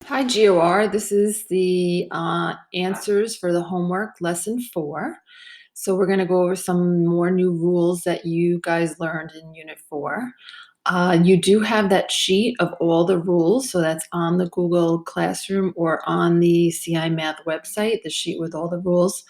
Hi, GOR. This is the answers for the homework lesson 4. So we're going to go over some more new rules that you guys learned in Unit 4. You do have that sheet of all the rules, so that's on the Google Classroom or on the CI Math website, the sheet with all the rules.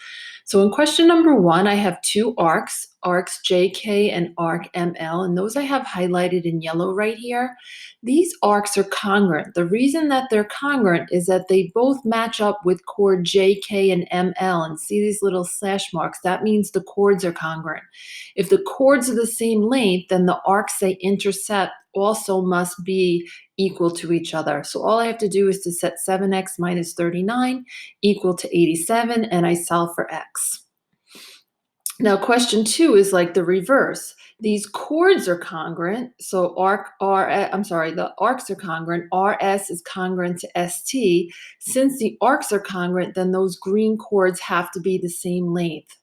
So in question number 1, I have two arcs JK and arc ML, and those I have highlighted in yellow right here. These arcs are congruent. The reason that they're congruent is that they both match up with chord JK and ML, and see these little slash marks? That means the chords are congruent. If the chords are the same length, then the arcs they intercept also must be equal to each other. So all I have to do is to set 7x minus 39 equal to 87, and I solve for x. Now question 2 is like the reverse. These chords are congruent, so the arcs are congruent. RS is congruent to ST. Since the arcs are congruent, then those green chords have to be the same length.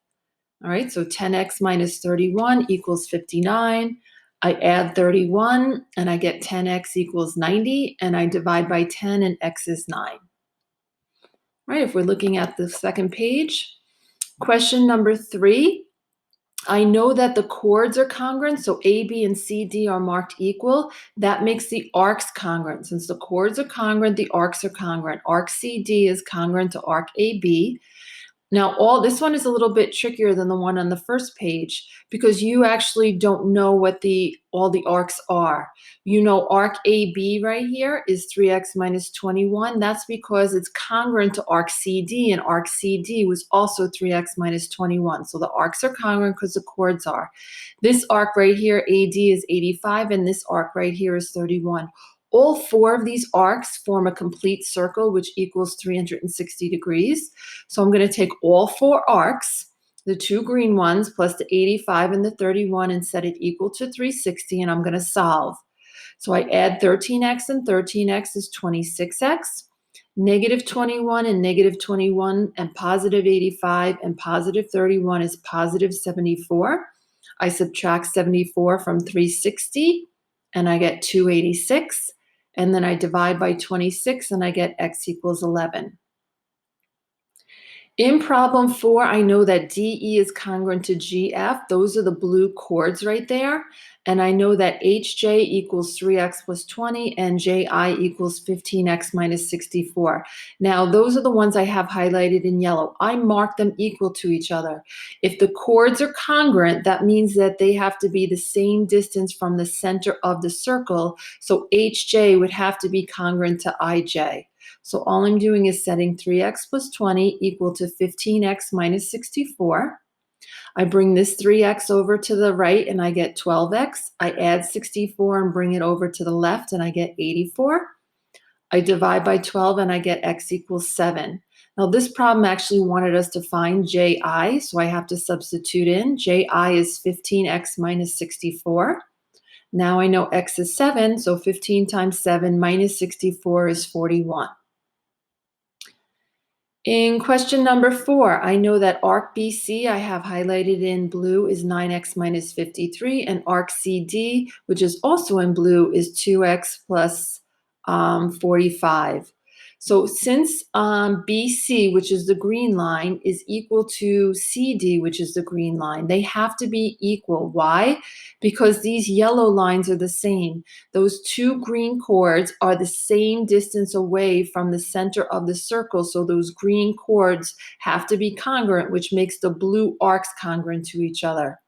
All right, so 10x minus 31 equals 59. I add 31 and I get 10x equals 90, and I divide by 10 and x is 9. All right, if we're looking at the second page, question number 3. I know that the chords are congruent, so A, B, and C, D are marked equal. That makes the arcs congruent. Since the chords are congruent, the arcs are congruent. Arc CD is congruent to arc AB. Now, this one is a little bit trickier than the one on the first page because you actually don't know what all the arcs are. You know arc AB right here is 3x minus 21. That's because it's congruent to arc CD, and arc CD was also 3x minus 21. So the arcs are congruent because the chords are. This arc right here, AD, is 85, and this arc right here is 31. All 4 of these arcs form a complete circle, which equals 360 degrees. So I'm going to take all 4 arcs, the 2 green ones plus the 85 and the 31, and set it equal to 360, and I'm going to solve. So I add 13x and 13x is 26x, negative 21 and negative 21, and positive 85 and positive 31 is positive 74. I subtract 74 from 360, and I get 286. And then I divide by 26 and I get x equals 11. In problem 4, I know that DE is congruent to GF. Those are the blue chords right there. And I know that HJ equals 3x plus 20 and JI equals 15x minus 64. Now, those are the ones I have highlighted in yellow. I mark them equal to each other. If the chords are congruent, that means that they have to be the same distance from the center of the circle. So HJ would have to be congruent to IJ. So all I'm doing is setting 3x plus 20 equal to 15x minus 64. I bring this 3x over to the right and I get 12x. I add 64 and bring it over to the left and I get 84. I divide by 12 and I get x equals 7. Now this problem actually wanted us to find ji, so I have to substitute in. Ji is 15x minus 64. Now I know x is 7, so 15 times 7 minus 64 is 41. In question number 4, I know that arc BC I have highlighted in blue is 9x minus 53, and arc CD, which is also in blue, is 2x plus 45. So since BC, which is the green line, is equal to CD, which is the green line, they have to be equal. Why? Because these yellow lines are the same. Those 2 green chords are the same distance away from the center of the circle, so those green chords have to be congruent, which makes the blue arcs congruent to each other.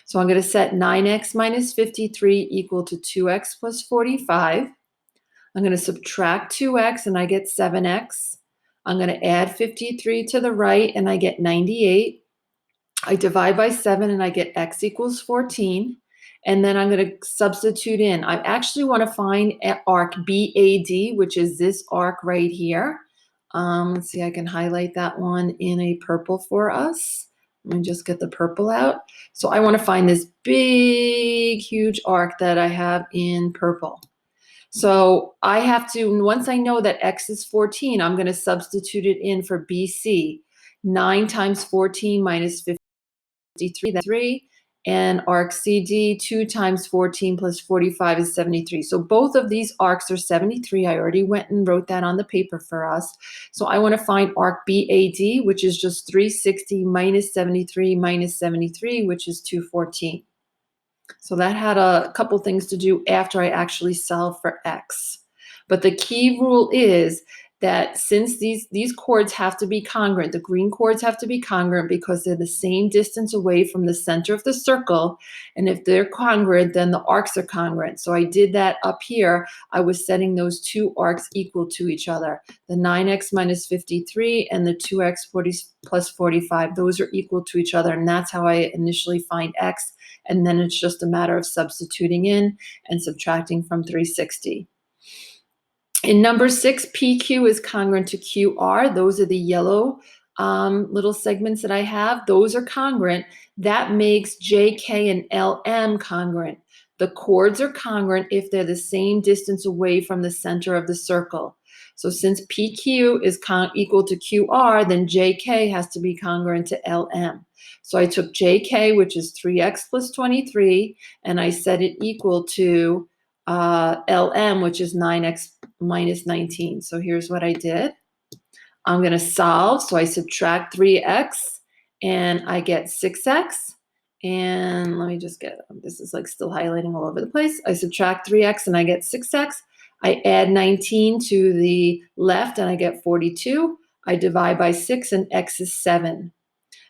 So I'm going to set 9x minus 53 equal to 2x plus 45. I'm going to subtract 2x and I get 7x. I'm going to add 53 to the right and I get 98. I divide by 7 and I get x equals 14. And then I'm going to substitute in. I actually want to find arc BAD, which is this arc right here. Let's see, I can highlight that one in a purple for us. Let me just get the purple out. So I want to find this big, huge arc that I have in purple. So I have to, once I know that x is 14, I'm going to substitute it in for BC. 9 times 14 minus 53, that's 3. and arc CD, 2 times 14 plus 45 is 73. So both of these arcs are 73. I already went and wrote that on the paper for us. So I want to find arc BAD, which is just 360 minus 73 minus 73, which is 214. So that had a couple things to do after I actually solved for X. But the key rule is that since these chords have to be congruent, the green chords have to be congruent because they're the same distance away from the center of the circle. And if they're congruent, then the arcs are congruent. So I did that up here. I was setting those two arcs equal to each other. The 9x minus 53 and the 2x plus 45, those are equal to each other. And that's how I initially find X. And then it's just a matter of substituting in and subtracting from 360. In number 6, PQ is congruent to QR. Those are the yellow little segments that I have. Those are congruent. That makes JK and LM congruent. The chords are congruent if they're the same distance away from the center of the circle. So since PQ is equal to QR, then JK has to be congruent to LM. So I took JK, which is 3x plus 23, and I set it equal to LM, which is 9x minus 19. So here's what I did. I'm going to solve. So I subtract 3x and I get 6x. And let me just get, this is like still highlighting all over the place. I subtract 3x and I get 6x. I add 19 to the left and I get 42. I divide by 6 and x is 7.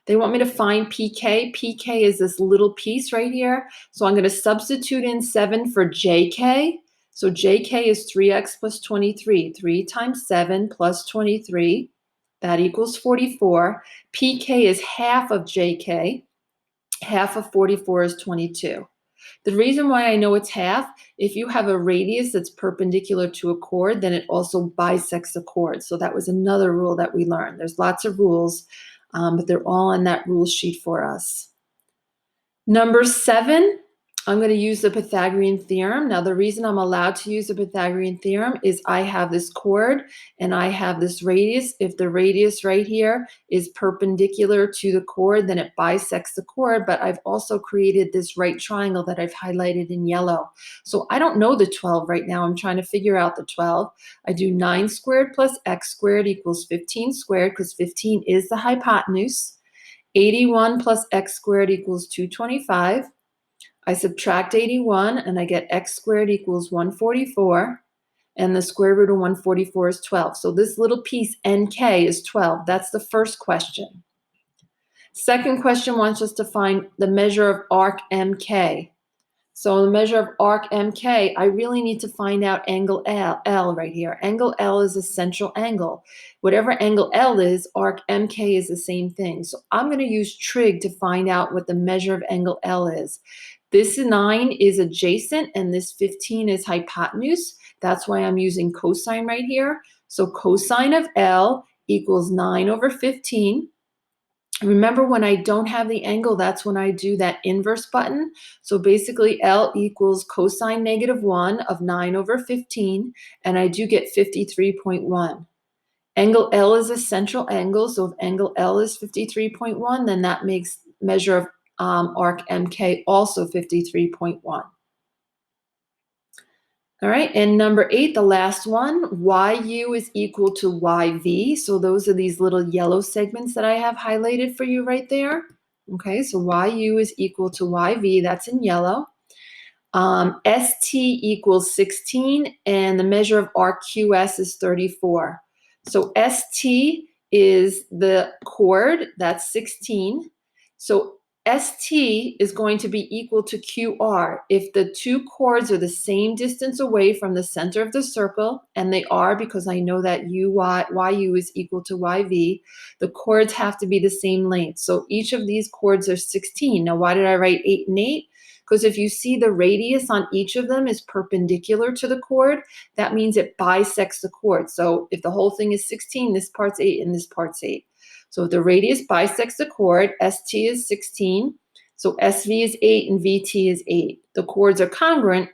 They want me to find PK. PK is this little piece right here. So I'm going to substitute in 7 for JK. So JK is 3x plus 23. 3 times 7 plus 23. That equals 44. PK is half of JK. Half of 44 is 22. The reason why I know it's half, if you have a radius that's perpendicular to a chord, then it also bisects the chord. So that was another rule that we learned. There's lots of rules, but they're all on that rule sheet for us. Number 7, I'm going to use the Pythagorean theorem. Now, the reason I'm allowed to use the Pythagorean theorem is I have this chord and I have this radius. If the radius right here is perpendicular to the chord, then it bisects the chord, but I've also created this right triangle that I've highlighted in yellow. So I don't know the 12 right now. I'm trying to figure out the 12. I do 9 squared plus x squared equals 15 squared because 15 is the hypotenuse. 81 plus x squared equals 225. I subtract 81 and I get x squared equals 144. And the square root of 144 is 12. So this little piece nk is 12. That's the first question. Second question wants us to find the measure of arc MK. So the measure of arc MK, I really need to find out angle L right here. Angle L is a central angle. Whatever angle L is, arc MK is the same thing. So I'm going to use trig to find out what the measure of angle L is. This 9 is adjacent and this 15 is hypotenuse. That's why I'm using cosine right here. So cosine of L equals 9 over 15. Remember, when I don't have the angle, that's when I do that inverse button. So basically, L equals cosine -1 of 9 over 15, and I do get 53.1. Angle L is a central angle, so if angle L is 53.1, then that makes measure of arc MK also 53.1. All right, and number 8, the last one, YU is equal to YV. So those are these little yellow segments that I have highlighted for you right there. Okay, so YU is equal to YV, that's in yellow. ST equals 16, and the measure of RQS is 34. So ST is the chord, that's 16. So ST is going to be equal to QR if the two chords are the same distance away from the center of the circle, and they are because I know that YU is equal to YV. The chords have to be the same length. So each of these chords are 16. Now, why did I write 8 and 8? Because if you see the radius on each of them is perpendicular to the chord, that means it bisects the chord. So if the whole thing is 16, this part's 8 and this part's 8. So if the radius bisects the chord, ST is 16. So SV is 8 and VT is 8. The chords are congruent,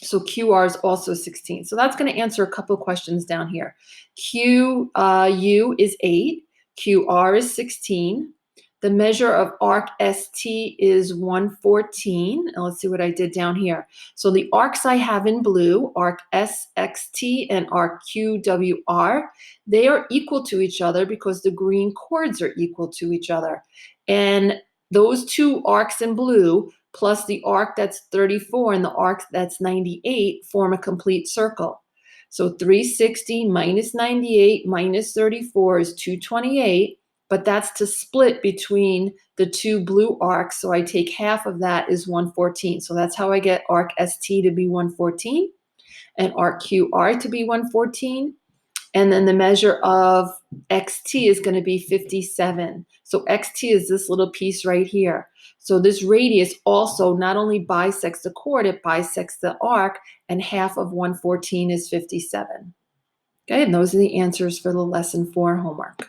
so QR is also 16. So that's going to answer a couple of questions down here. QU is 8. QR is 16. The measure of arc ST is 114. And let's see what I did down here. So the arcs I have in blue, arc SXT and arc QWR, they are equal to each other because the green chords are equal to each other. And those two arcs in blue plus the arc that's 34 and the arc that's 98 form a complete circle. So 360 minus 98 minus 34 is 228. But that's to split between the two blue arcs. So I take half of that is 114. So that's how I get arc ST to be 114 and arc QR to be 114. And then the measure of XT is going to be 57. So XT is this little piece right here. So this radius also not only bisects the chord, it bisects the arc, and half of 114 is 57. Okay, and those are the answers for the lesson 4 homework.